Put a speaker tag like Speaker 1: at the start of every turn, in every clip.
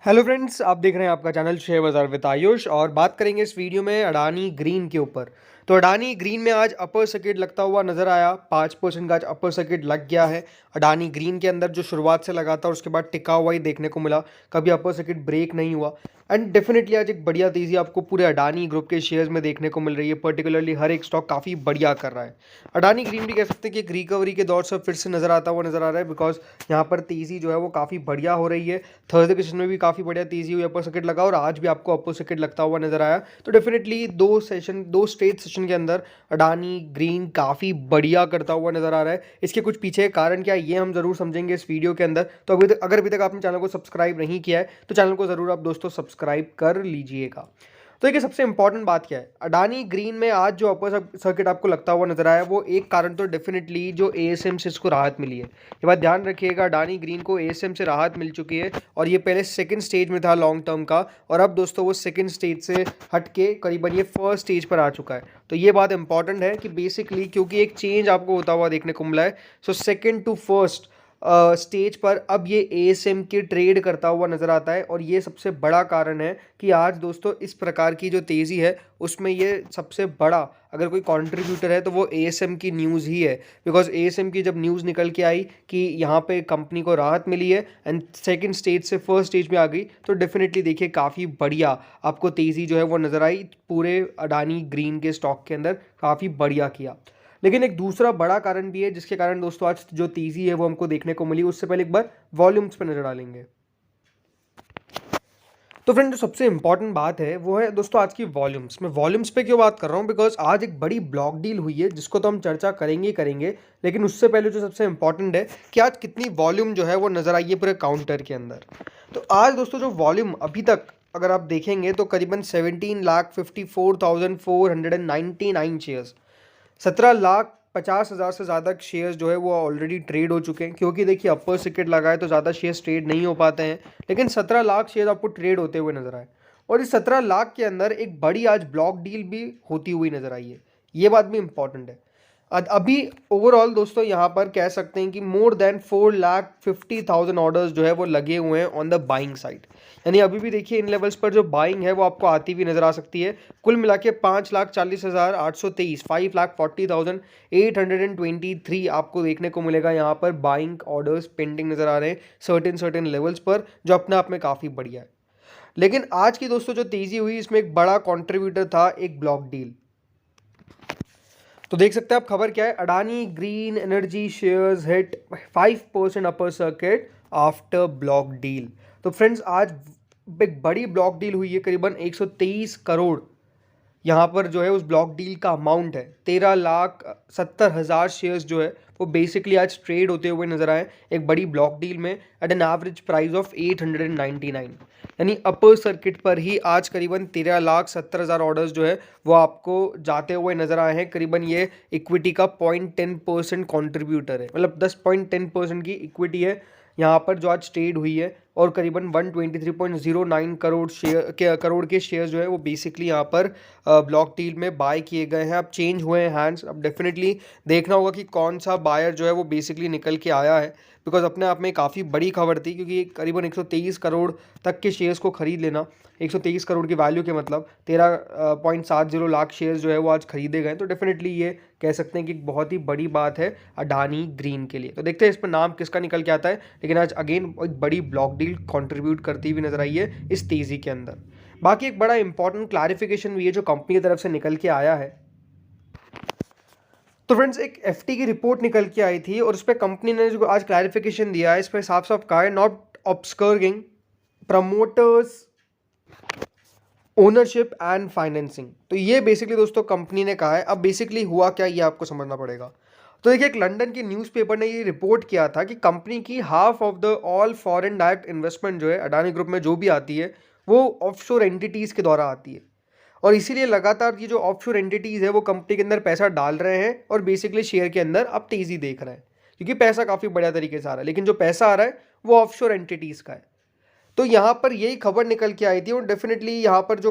Speaker 1: Hello friends, आप देख रहे हैं आपका चैनल शेयर बाजार विद आयुष और बात करेंगे इस वीडियो में अडानी ग्रीन के ऊपर। तो अडानी ग्रीन में आज अपर सर्किट लगता हुआ नजर आया। 5% का आज अपर सर्किट लग गया है अडानी ग्रीन के अंदर, जो शुरुआत से लगा था और उसके बाद टिका हुआ ही देखने को मिला, कभी अपर सर्किट ब्रेक नहीं हुआ। एंड डेफिनेटली आज एक बढ़िया तेजी आपको पूरे अडानी ग्रुप के शेयर्स में देखने को मिल रही है। पर्टिकुलरली हर एक स्टॉक काफ़ी बढ़िया कर रहा है। अडानी ग्रीन भी कह सकते हैं कि एक रिकवरी के दौर से फिर से नजर आता हुआ नजर आ रहा है, बिकॉज यहाँ पर तेजी जो है वो काफ़ी बढ़िया हो रही है। थर्सडे के सेशन में भी काफ़ी बढ़िया तेजी हुई, अपर सर्किट लगा, और आज भी आपको अपर सर्किट लगता हुआ नजर आया। तो डेफिनेटली दो स्ट्रेट सेशन के अंदर अडानी ग्रीन काफ़ी बढ़िया करता हुआ नजर आ रहा है। इसके कुछ पीछे कारण क्या है ये हम जरूर समझेंगे इस वीडियो के अंदर। तो अभी तक आपने चैनल को सब्सक्राइब नहीं किया है तो चैनल को जरूर आप दोस्तों सब्सक्राइब कर लीजिएगा। तो देखिए, सबसे इंपॉर्टेंट बात क्या है, अडानी ग्रीन में आज जो अपर सर्किट आपको लगता हुआ नजर आया, वो एक कारण तो डेफिनेटली जो एएसएम से इसको राहत मिली है। ये बात ध्यान रखिएगा, अडानी ग्रीन को एएसएम से राहत मिल चुकी है और ये पहले सेकंड स्टेज में था लॉन्ग टर्म का, और अब दोस्तों वो सेकंड स्टेज से हट के करीबन ये फर्स्ट स्टेज पर आ चुका है। तो ये बात इंपॉर्टेंट है कि बेसिकली क्योंकि एक चेंज आपको होता हुआ देखने को मिला है। So second to first stage पर अब ये एएसएम की ट्रेड करता हुआ नजर आता है, और ये सबसे बड़ा कारण है कि आज दोस्तों इस प्रकार की जो तेज़ी है उसमें ये सबसे बड़ा अगर कोई कंट्रीब्यूटर है तो वो एएसएम की न्यूज़ ही है। बिकॉज एएसएम की जब न्यूज़ निकल के आई कि यहाँ पे कंपनी को राहत मिली है एंड सेकंड स्टेज से फर्स्ट स्टेज में आ गई, तो डेफिनेटली देखिए काफ़ी बढ़िया आपको तेज़ी जो है वो नज़र आई। पूरे अडानी ग्रीन के स्टॉक के अंदर काफ़ी बढ़िया किया। लेकिन एक दूसरा बड़ा कारण भी है जिसके कारण दोस्तों आज जो तेजी है वो हमको देखने को मिली। उससे पहले एक बार वॉल्यूम्स पे नजर डालेंगे। तो फ्रेंड, जो सबसे इंपॉर्टेंट बात है वो है दोस्तों आज की वॉल्यूम्स। मैं वॉल्यूम्स पे क्यों बात कर रहा हूँ, बिकॉज आज एक बड़ी ब्लॉक डील हुई है जिसको तो हम चर्चा करेंगे ही करेंगे। लेकिन उससे पहले जो सबसे इंपॉर्टेंट है कि आज कितनी वॉल्यूम जो है वो नजर आई है पूरे काउंटर के अंदर। तो आज दोस्तों जो वॉल्यूम अभी तक अगर आप देखेंगे तो करीबन 17,54,499 शेयर्स, 17,50,000 से ज़्यादा शेयर्स जो है वो ऑलरेडी ट्रेड हो चुके हैं। क्योंकि देखिए अपर सर्किट लगा है तो ज़्यादा शेयर्स ट्रेड नहीं हो पाते हैं, लेकिन 17 लाख शेयर्स आपको ट्रेड होते हुए नजर आए। और इस 17 लाख के अंदर एक बड़ी आज ब्लॉक डील भी होती हुई नजर आई है। ये बात भी इंपॉर्टेंट है। अभी ओवरऑल दोस्तों यहाँ पर कह सकते हैं कि मोर देन 4,50,000 ऑर्डर्स जो है वो लगे हुए हैं ऑन द बाइंग साइड। यानी अभी भी देखिए इन लेवल्स पर जो बाइंग है वो आपको आती हुई नजर आ सकती है। कुल मिला के 5,40,823 5,40,823 आपको देखने को मिलेगा यहाँ पर बाइंग ऑर्डर्स पेंडिंग नजर आ रहे हैं सर्टेन लेवल्स पर, जो अपने आप में काफ़ी बढ़िया है। लेकिन आज की दोस्तों जो तेज़ी हुई इसमें एक बड़ा कॉन्ट्रीब्यूटर था एक ब्लॉक डील। तो देख सकते हैं आप खबर क्या है, Adani green energy shares hit 5% upper circuit after block deal. तो फ्रेंड्स आज एक बड़ी ब्लॉक डील हुई है, करीबन 123 करोड़ यहाँ पर जो है उस ब्लॉक डील का अमाउंट है। 13,70,000 शेयर्स जो है वो बेसिकली आज ट्रेड होते हुए नजर आए एक बड़ी ब्लॉक डील में at an average price of 899। यानी अपर सर्किट पर ही आज करीबन 13,70,000 ऑर्डर्स जो है वो आपको जाते हुए नजर आए हैं। करीबन ये इक्विटी का 0.10% कॉन्ट्रीब्यूटर है, मतलब 10.10% की इक्विटी है यहाँ पर जो आज ट्रेड हुई है। और करीबन 123.09 करोड़ के शेयर्स जो है वो बेसिकली यहाँ पर ब्लॉक डील में बाय किए गए हैं। अब चेंज हुए हैं हैंड्स। अब डेफिनेटली देखना होगा कि कौन सा बायर जो है वो बेसिकली निकल के आया है, बिकॉज अपने आप में काफ़ी बड़ी खबर थी। क्योंकि करीबन 123 करोड़ तक के शेयर्स को खरीद लेना, 123 करोड़ की वैल्यू के मतलब 13.70 लाख शेयर्स जो है वो आज खरीदे गए। तो डेफिनेटली ये कह सकते हैं कि एक बहुत ही बड़ी बात है अडानी ग्रीन के लिए। तो देखते हैं इस पर नाम किसका निकल के आता है। लेकिन आज अगेन एक बड़ी ब्लॉक डील कंट्रीब्यूट करती हुई नजर आई है इस तेजी के अंदर। बाकी एक बड़ा इंपॉर्टेंट क्लैरिफिकेशन भी है जो कंपनी की तरफ से निकल के आया है। तो फ्रेंड्स, एक एफटी की रिपोर्ट निकल के आई थी और उस पर कंपनी ने जो आज क्लैरिफिकेशन दिया है, इस पर साफ साफ कहा है not obscuring promoters ownership and financing. तो ये बेसिकली दोस्तों कंपनी ने कहा है। अब बेसिकली हुआ क्या ये आपको समझना पड़ेगा। तो देखिए, एक लंदन की न्यूज़पेपर ने ये रिपोर्ट किया था कि कंपनी की half of the all foreign direct investment जो है अडानी ग्रुप में जो भी आती है वो ऑफशोर एंटिटीज़ के द्वारा आती है। और इसीलिए लगातार ये जो ऑफशोर एंटिटीज़ है वो कंपनी के अंदर पैसा डाल रहे हैं और बेसिकली शेयर के अंदर अब तेज़ी देख रहे हैं, क्योंकि पैसा काफ़ी बढ़िया तरीके से आ रहा है। लेकिन जो पैसा आ रहा है वो ऑफशोर एंटिटीज़ का है। तो यहाँ पर यही खबर निकल के आई थी और डेफिनेटली यहाँ पर जो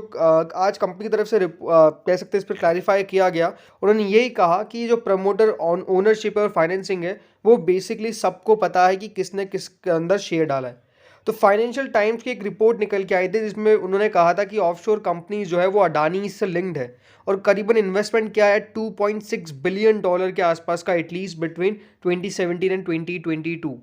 Speaker 1: आज कंपनी की तरफ से कह सकते हैं इस पर क्लैरिफाई किया गया। उन्होंने यही कहा कि जो प्रमोटर ओनरशिप और फाइनेंसिंग है वो बेसिकली सबको पता है कि किसने किसके अंदर शेयर डाला है। तो फाइनेंशियल टाइम्स की एक रिपोर्ट निकल के आई थी जिसमें उन्होंने कहा था कि ऑफशोर कंपनीज जो है वो अडानी से लिंक्ड है और करीबन इन्वेस्टमेंट क्या है 2.6 बिलियन डॉलर के आसपास का एटलीस्ट बिटवीन 2017 एंड 2022,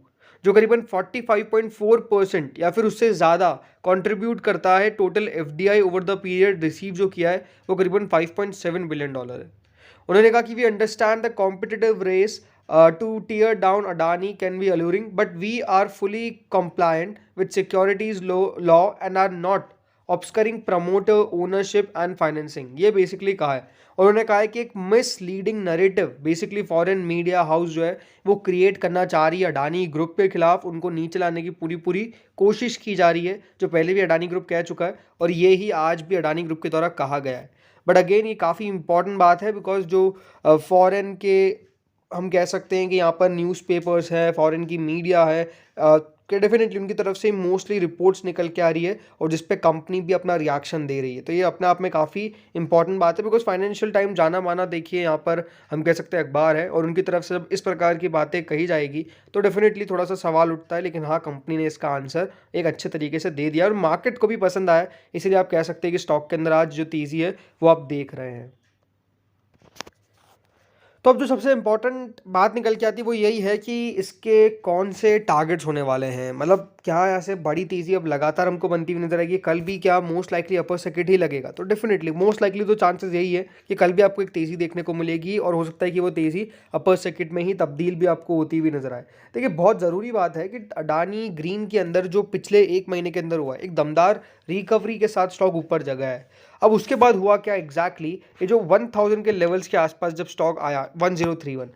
Speaker 1: जो करीबन 45.4% या फिर उससे ज़्यादा कंट्रीब्यूट करता है total FDI over the period receive जो किया है वो करीबन 5.7 बिलियन डॉलर है। उन्होंने कहा कि we understand the competitive race to tear down Adani can be alluring, but we are fully compliant with securities law and are not obscuring promoter ownership and financing. ये बेसिकली कहा है और उन्होंने कहा है कि एक misleading narrative basically foreign media house जो है वो क्रिएट करना चाह रही है अडानी ग्रुप के खिलाफ, उनको नीचे लाने की पूरी पूरी कोशिश की जा रही है, जो पहले भी अडानी ग्रुप कह चुका है और ये ही आज भी अडानी ग्रुप के द्वारा कहा गया है। बट अगेन ये काफ़ी इंपॉर्टेंट बात है बिकॉज जो फॉरेन के हम कह सकते हैं कि यहाँ पर न्यूज़पेपर्स है, फॉरेन की मीडिया है कि डेफिनेटली उनकी तरफ से मोस्टली रिपोर्ट्स निकल के आ रही है और जिस पे कंपनी भी अपना रिएक्शन दे रही है। तो ये अपने आप में काफ़ी इंपॉर्टेंट बात है बिकॉज फाइनेंशियल टाइम जाना माना देखिए यहाँ पर हम कह सकते हैं अखबार है और उनकी तरफ से जब इस प्रकार की बातें कही जाएगी तो डेफिनेटली थोड़ा सा सवाल उठता है, लेकिन हाँ कंपनी ने इसका आंसर एक अच्छे तरीके से दे दिया और मार्केट को भी पसंद आया, इसलिए आप कह सकते हैं कि स्टॉक के अंदर आज जो तेज़ी है वो आप देख रहे हैं। तो अब जो सबसे इम्पोर्टेंट बात निकल के आती है वो यही है कि इसके कौन से टारगेट्स होने वाले हैं, मतलब क्या ऐसे बड़ी तेज़ी अब लगातार हमको बनती हुई नजर आएगी, कल भी क्या मोस्ट लाइकली अपर सर्किट ही लगेगा। तो डेफिनेटली मोस्ट लाइकली तो चांसेस यही है कि कल भी आपको एक तेज़ी देखने को मिलेगी और हो सकता है कि वो तेज़ी अपर सर्किट में ही तब्दील भी आपको होती हुई नजर आए। देखिए बहुत ज़रूरी बात है कि अडानी ग्रीन के अंदर जो पिछले एक महीने के अंदर हुआ है एक दमदार रिकवरी के साथ स्टॉक ऊपर जगह है। अब उसके बाद हुआ क्या एग्जैक्टली ये जो 1000 के लेवल्स के आसपास जब स्टॉक आया 1031,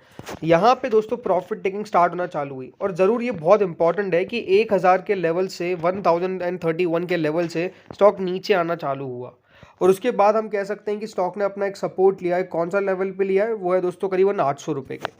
Speaker 1: यहाँ पे दोस्तों प्रॉफिट टेकिंग स्टार्ट होना चालू हुई और ज़रूर ये बहुत इंपॉर्टेंट है कि 1000 के लेवल से 1031 के लेवल से स्टॉक नीचे आना चालू हुआ और उसके बाद हम कह सकते हैं कि स्टॉक ने अपना एक सपोर्ट लिया है। कौन सा लेवल पे लिया है वो है दोस्तों करीबन 800 रुपये के।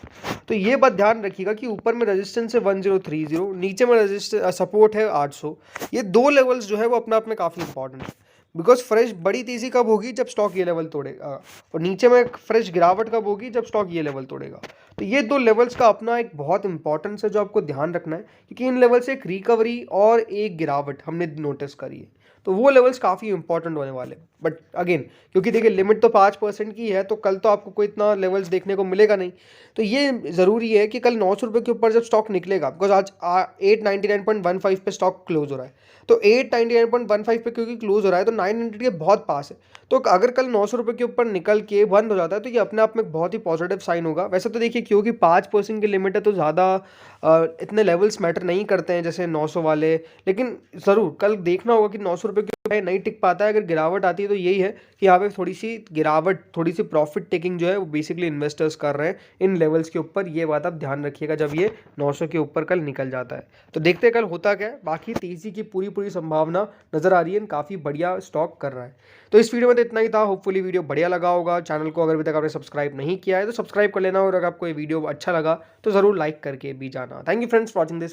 Speaker 1: तो ये बात ध्यान रखिएगा कि ऊपर में रेजिस्टेंस है 1030, नीचे में सपोर्ट है 800। ये दो लेवल्स जो है वो अपने आप में काफ़ी इंपॉर्टेंट है बिकॉज फ्रेश बड़ी तेज़ी कब होगी जब स्टॉक ये लेवल तोड़ेगा और नीचे में फ्रेश गिरावट कब होगी जब स्टॉक ये लेवल तोड़ेगा। तो ये दो लेवल्स का अपना एक बहुत इंपॉर्टेंस है जो आपको ध्यान रखना है क्योंकि इन लेवल से एक रिकवरी और एक गिरावट हमने नोटिस करी है, तो वो लेवल्स काफ़ी इंपॉर्टेंट होने वाले। बट अगेन क्योंकि देखिए लिमिट तो 5% की है तो कल तो आपको कोई इतना लेवल्स देखने को मिलेगा नहीं, तो ये ज़रूरी है कि कल 900 रुपये के ऊपर जब स्टॉक निकलेगा बिकॉज आज 899.15 पे स्टॉक क्लोज हो रहा है, तो 899.15 पे क्योंकि क्लोज हो रहा है तो 900 के बहुत पास है। तो अगर कल 900 रुपये के ऊपर निकल के बंद हो जाता है तो ये अपने आप में बहुत ही पॉजिटिव साइन होगा। वैसे तो देखिए क्योंकि 5% की लिमिट है तो ज़्यादा इतने लेवल्स मैटर नहीं करते हैं जैसे 900 वाले, लेकिन ज़रूर कल देखना होगा कि 900 रुपये के नहीं टिक पाता है। अगर गिरावट आती है तो यही है कि यहाँ पे थोड़ी सी गिरावट, थोड़ी सी प्रॉफिट टेकिंग जो है वो बेसिकली इन्वेस्टर्स कर रहे हैं इन लेवल्स के ऊपर। ये बात आप ध्यान रखिएगा जब ये 900 के ऊपर कल निकल जाता है। तो देखते हैं कल होता क्या है। बाकी तेज़ी की पूरी संभावना नज़र आ रही है, काफ़ी बढ़िया स्टॉक कर रहा है। तो इस वीडियो में तो इतना ही था। होपफुली वीडियो बढ़िया लगा होगा। चैनल को अगर अभी तक आपने सब्सक्राइब नहीं किया है तो सब्सक्राइब कर लेना और अगर आपको ये वीडियो अच्छा लगा तो ज़रूर लाइक करके भी जाना। Thank you friends for watching this.